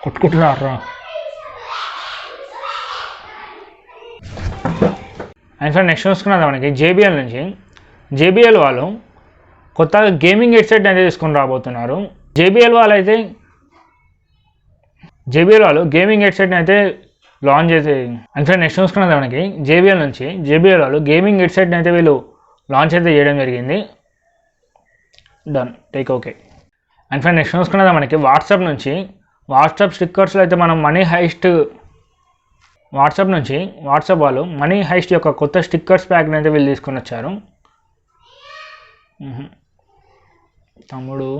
కొట్టుకుంటున్నారా? And sir next చూసుకున్నది మనకి JBL నుంచి. జేబీఎల్ వాళ్ళు కొత్తగా గేమింగ్ హెడ్సెట్ అయితే తీసుకొని రాబోతున్నారు. జేబీఎల్ వాళ్ళు గేమింగ్ హెడ్సెట్ని అయితే లాంచ్ చేసి. అండ్ సార్ నెక్స్ట్ చూసుకున్నది మనకి జేబీఎల్ నుంచి. జేబీఎల్ వాళ్ళు గేమింగ్ హెడ్సెట్ని అయితే వీళ్ళు లాంచ్ అయితే చేయడం జరిగింది. Done, take okay. And friend next చూసుకున్నది మనకి వాట్సాప్ నుంచి. వాట్సాప్ స్టిక్కర్స్లో అయితే మనం మనీ హైస్ట్ వాట్సాప్ వాళ్ళు మనీ హైస్ట్ యొక్క కొత్త స్టిక్కర్స్ ప్యాక్ని అయితే వీళ్ళు తీసుకొని వచ్చారు. తమ్ముడు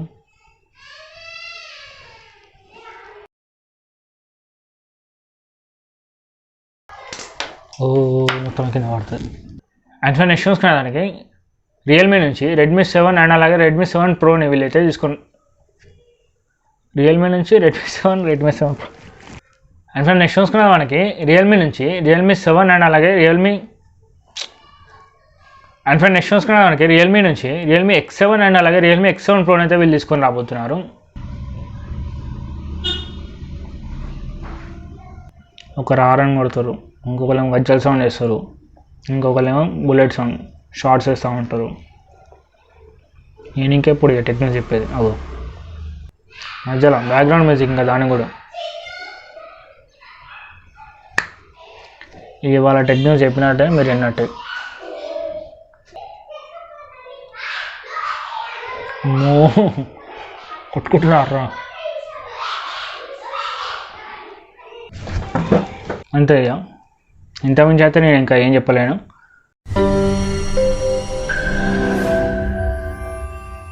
మొత్తం కింద పడుతుంది. అండ్ ఫ్రెండ్ నెక్స్ట్ చూసుకునే దానికి రియల్మీ నుంచి రెడ్మీ 7 అండ్ అలాగే రెడ్మీ 7 ప్రోని వీళ్ళైతే తీసుకొని. రియల్మీ నుంచి Redmi 7 pro. And friend next చూసుకునే మనకి రియల్మీ నుంచి రియల్మీ 7 అండ్ అలాగే రియల్మీ నుంచి రియల్మీ X7 అండ్ అలాగే రియల్మీ X7 ప్రోని అయితే వీళ్ళు తీసుకొని రాబోతున్నారు. ఒకరు ఆరన్ కొడతారు, ఇంకొకరేమో గజ్జల్ సౌండ్ వేస్తారు, ఇంకొకరేమో బుల్లెట్ సౌండ్ షార్ట్స్ వేస్తూ ఉంటారు. నేను ఇంకెప్పుడు ఇక టెక్నిక్స్ చెప్పేది అదో మధ్యలో బ్యాక్గ్రౌండ్ మ్యూజిక్ ఇంకా దాన్ని కూడా. ఇక వాళ్ళ టెక్నిక్స్ చెప్పినట్టే మీరు విన్నట్టే. కొట్టుకుంటున్నారా? అంతే ఇక ఇంతకుమించి అయితే నేను ఇంకా ఏం చెప్పలేను.